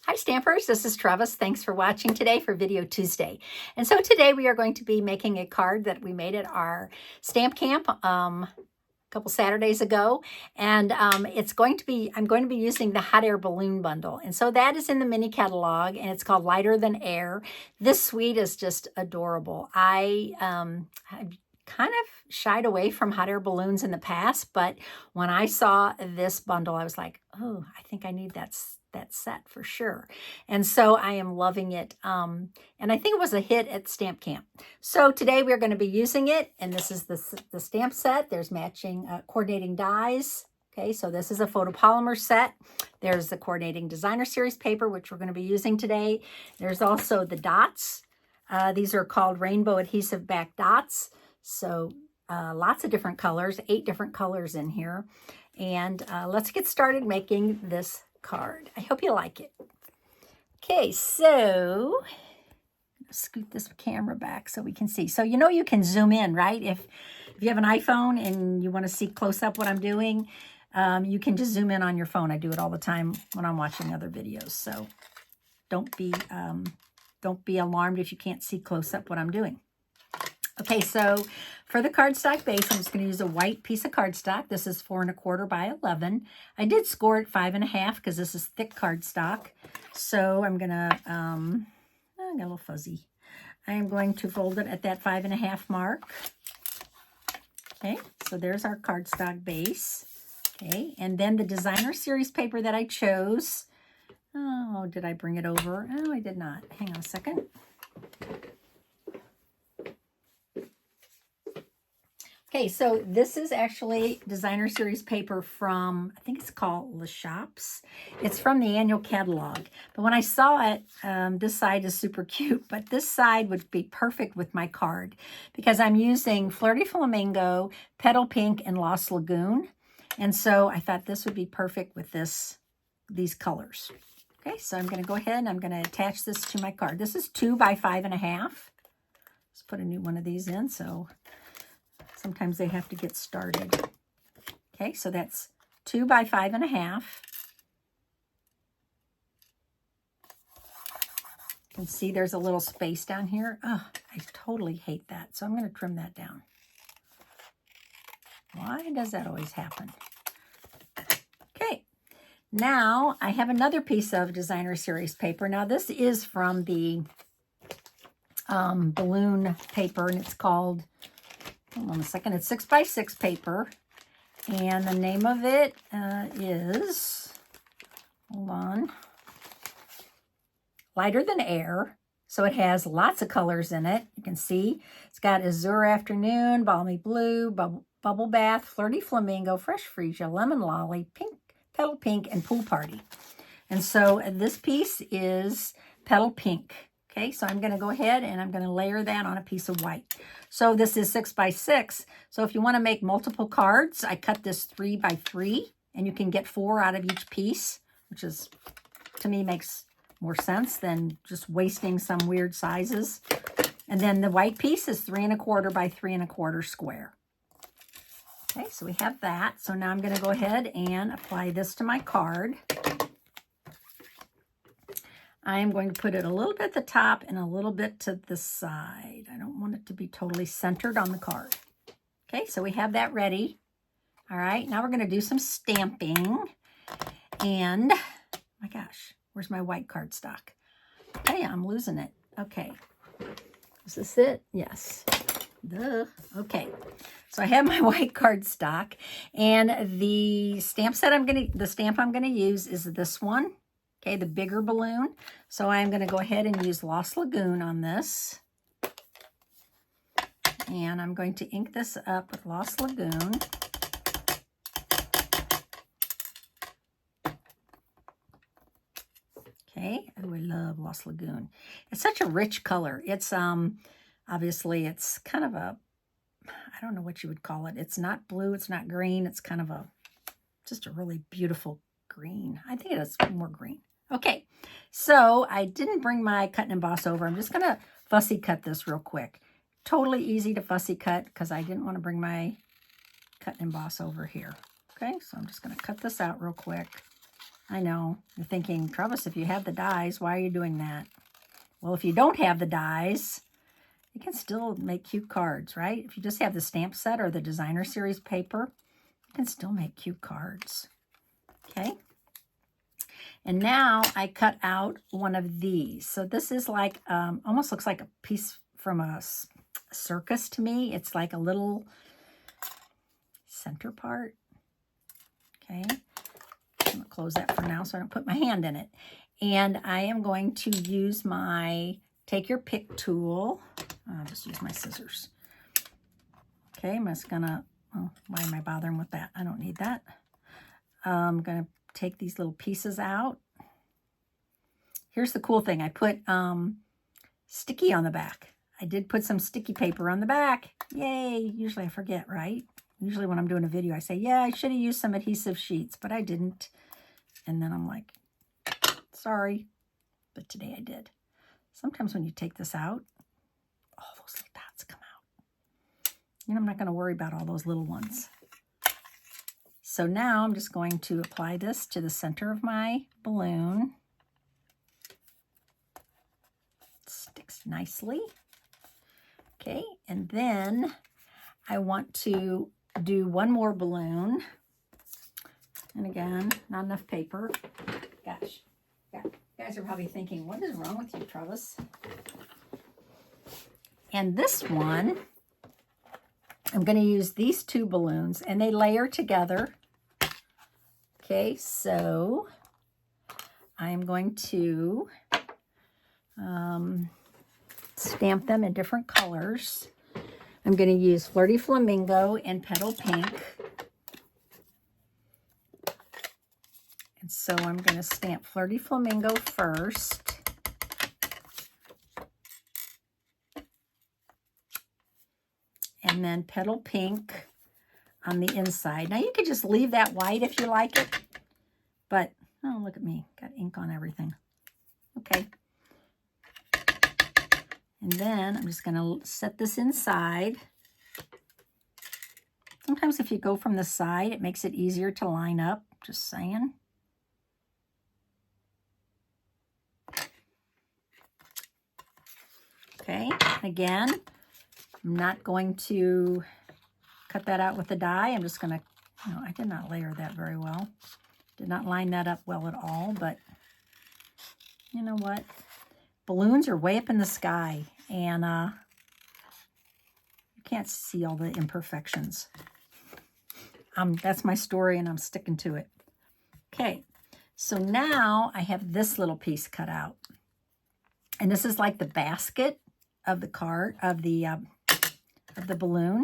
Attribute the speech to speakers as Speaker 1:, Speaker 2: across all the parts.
Speaker 1: Hi Stampers, this is Trevis. Thanks for watching today for Video Tuesday. And so today we are going to be making a card that we made at our stamp camp a couple Saturdays ago. And I'm going to be using the hot air balloon bundle. And so that is in the mini catalog and it's called Lighter Than Air. This suite is just adorable. I've kind of shied away from hot air balloons in the past, but when I saw this bundle, I was like, oh, I think I need that set for sure. And so I am loving it. And I think it was a hit at Stamp Camp. So today we're going to be using it. And this is the stamp set. There's matching coordinating dies. Okay, so this is a photopolymer set. There's the coordinating designer series paper, which we're going to be using today. There's also the dots. These are called rainbow adhesive back dots. So lots of different colors, 8 different colors in here. And let's get started making this card. I hope you like it. Okay, so scoot this camera back so we can see. So you know you can zoom in, right? If you have an iPhone and you want to see close up what I'm doing, you can just zoom in on your phone. I do it all the time when I'm watching other videos. So don't be alarmed if you can't see close up what I'm doing. Okay, so for the cardstock base, I'm just going to use a white piece of cardstock. This is 4 1/4 by 11. I did score it 5 1/2 because this is thick cardstock. So I'm going to, I got a little fuzzy. I am going to fold it at that 5 1/2 mark. Okay, so there's our cardstock base. Okay, and then the designer series paper that I chose. Oh, did I bring it over? Oh, I did not. Hang on a second. Okay, so this is actually designer series paper from, I think it's called Le Shops. It's from the annual catalog. But when I saw it, this side is super cute, but this side would be perfect with my card because I'm using Flirty Flamingo, Petal Pink, and Lost Lagoon. And so I thought this would be perfect with these colors. Okay, so I'm going to go ahead and I'm going to attach this to my card. This is 2 by 5 1/2. Let's put a new one of these in so sometimes they have to get started. Okay, so that's 2 by 5 1/2. You can see there's a little space down here. Oh, I totally hate that. So I'm going to trim that down. Why does that always happen? Okay, now I have another piece of designer series paper. Now this is from the balloon paper and it's called, hold on a second, it's 6 by 6 paper. And the name of it is, hold on, Lighter Than Air. So it has lots of colors in it. You can see it's got Azure Afternoon, Balmy Blue, Bubble Bath, Flirty Flamingo, Fresh Freesia, Lemon Lolly, Pink, Petal Pink, and Pool Party. And so this piece is Petal Pink. Okay, so I'm going to go ahead and I'm going to layer that on a piece of white. So this is 6 by 6. So if you want to make multiple cards, I cut this 3 by 3, and you can get 4 out of each piece, which is, to me, makes more sense than just wasting some weird sizes. And then the white piece is 3 1/4 by 3 1/4 square. Okay, so we have that. So now I'm going to go ahead and apply this to my card. I am going to put it a little bit at the top and a little bit to the side. I don't want it to be totally centered on the card. Okay, so we have that ready. All right, now we're going to do some stamping. And, my gosh, where's my white cardstock? Hey, I'm losing it. Okay, is this it? Yes. Duh. Okay, so I have my white cardstock. And the stamp I'm going to use is this one. Okay, the bigger balloon. So I'm going to go ahead and use Lost Lagoon on this. And I'm going to ink this up with Lost Lagoon. Okay, oh, I love Lost Lagoon. It's such a rich color. It's, obviously, it's kind of a, I don't know what you would call it. It's not blue, it's not green. It's kind of just a really beautiful green. I think it is more green. Okay, so I didn't bring my cut and emboss over. I'm just going to fussy cut this real quick. Totally easy to fussy cut because I didn't want to bring my cut and emboss over here. Okay, so I'm just going to cut this out real quick. I know. You're thinking, Trevis, if you have the dies, why are you doing that? Well, if you don't have the dies, you can still make cute cards, right? If you just have the stamp set or the designer series paper, you can still make cute cards. Okay. And now I cut out one of these. So this is like, almost looks like a piece from a circus to me. It's like a little center part. Okay. I'm going to close that for now so I don't put my hand in it. And I am going to use my take your pick tool. I'll just use my scissors. Okay, I'm just going to, oh, why am I bothering with that? I don't need that. I'm going to take these little pieces out. Here's the cool thing. I put sticky on the back. I did put some sticky paper on the back. Yay. Usually I forget, right? Usually when I'm doing a video, I say, yeah, I should have used some adhesive sheets, but I didn't. And then I'm like, sorry. But today I did. Sometimes when you take this out, all those little dots come out. You know, I'm not going to worry about all those little ones. So now I'm just going to apply this to the center of my balloon. It sticks nicely. Okay, and then I want to do one more balloon. And again, not enough paper. Gosh, yeah, you guys are probably thinking, what is wrong with you, Trevis? And this one, I'm going to use these two balloons, and they layer together. Okay, so I'm going to stamp them in different colors. I'm going to use Flirty Flamingo and Petal Pink. And so I'm going to stamp Flirty Flamingo first. And then Petal Pink on the inside. Now you could just leave that white if you like it. But, oh, look at me. Got ink on everything. Okay. And then I'm just going to set this inside. Sometimes if you go from the side, it makes it easier to line up. Just saying. Okay, again, I'm not going to cut that out with the die. I'm just going to, no, I did not layer that very well. Did not line that up well at all, but you know what? Balloons are way up in the sky, and you can't see all the imperfections. That's my story, and I'm sticking to it. Okay, so now I have this little piece cut out. And this is like the basket of the card, of the balloon.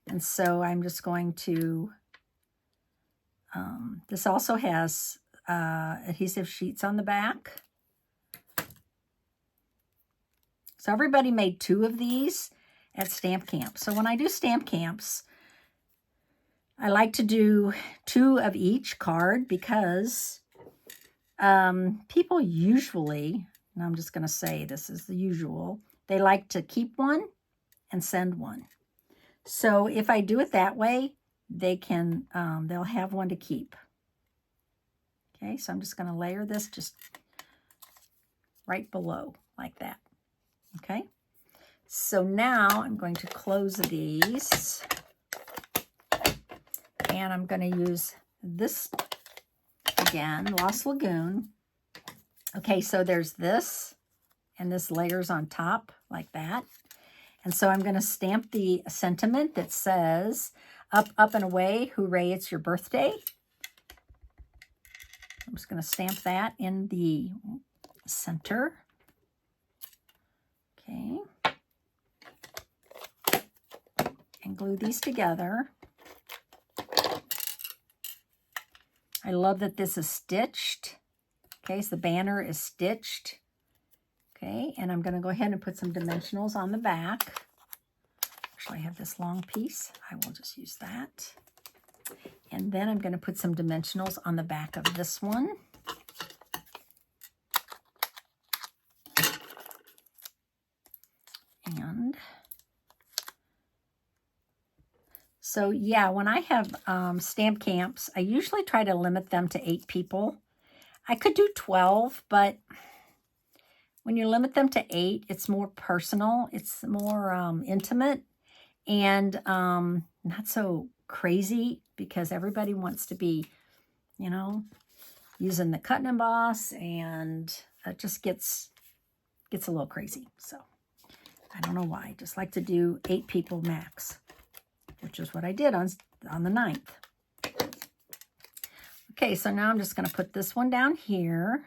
Speaker 1: And so I'm just going to, this also has adhesive sheets on the back. So everybody made 2 of these at stamp camp. So when I do stamp camps, I like to do 2 of each card because people usually, and I'm just going to say this is the usual, they like to keep one and send one. So if I do it that way, they can, they'll have one to keep. Okay, so I'm just going to layer this just right below like that. Okay, so now I'm going to close these, and I'm going to use this again, Lost Lagoon. Okay, so there's this, and this layers on top like that. And so I'm going to stamp the sentiment that says, up, up, and away, hooray, it's your birthday. I'm just going to stamp that in the center. Okay. And glue these together. I love that this is stitched. Okay, so the banner is stitched. Okay, and I'm going to go ahead and put some dimensionals on the back. Actually, I have this long piece. I will just use that. And then I'm going to put some dimensionals on the back of this one. And so, yeah, when I have stamp camps, I usually try to limit them to 8 people. I could do 12, but when you limit them to 8, it's more personal. It's more intimate and not so crazy because everybody wants to be, you know, using the cut and emboss, and it just gets a little crazy. So I don't know why. I just like to do 8 people max, which is what I did on the 9th. Okay, so now I'm just going to put this one down here,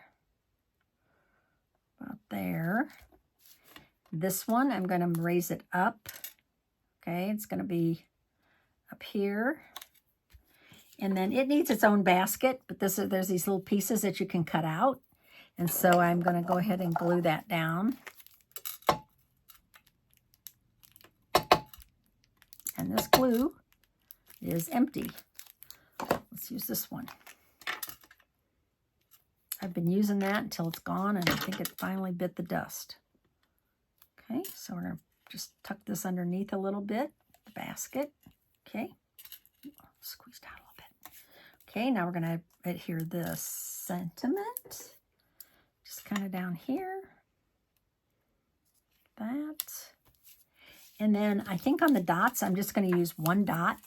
Speaker 1: about there. This one, I'm going to raise it up. Okay, it's going to be up here. And then it needs its own basket, but there's these little pieces that you can cut out. And so I'm going to go ahead and glue that down. And this glue is empty. Let's use this one. I've been using that until it's gone, and I think it finally bit the dust. Okay, so we're going to just tuck this underneath a little bit, the basket. Okay, squeeze down a little bit. Okay, now we're going to adhere this sentiment, just kind of down here, that. And then I think on the dots, I'm just going to use 1 dot.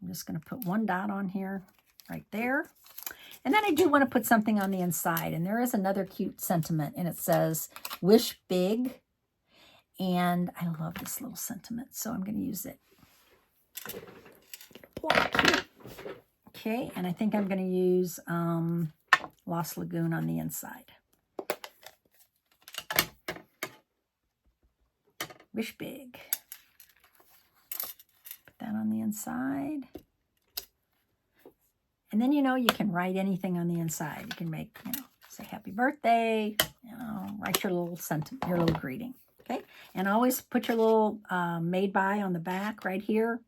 Speaker 1: I'm just going to put 1 dot on here, right there. And then I do want to put something on the inside. And there is another cute sentiment. And it says, wish big. And I love this little sentiment. So I'm going to use it. Okay. And I think I'm going to use Lost Lagoon on the inside. Wish big. Put that on the inside. And then, you know, you can write anything on the inside. You can make, you know, say happy birthday, you know, write your little sentiment, your little greeting, okay? And always put your little made by on the back right here.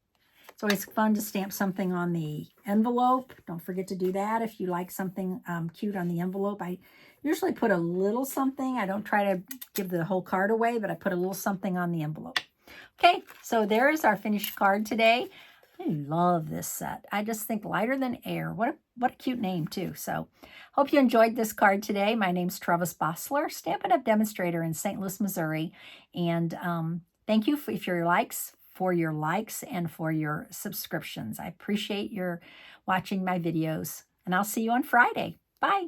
Speaker 1: It's always fun to stamp something on the envelope. Don't forget to do that if you like something cute on the envelope. I usually put a little something. I don't try to give the whole card away, but I put a little something on the envelope. Okay, so there is our finished card today. I love this set. I just think lighter than air. What a cute name too. So hope you enjoyed this card today. My name's Trevis Bossler, Stampin' Up! Demonstrator in St. Louis, Missouri. And thank you for your likes and for your subscriptions. I appreciate your watching my videos. And I'll see you on Friday. Bye.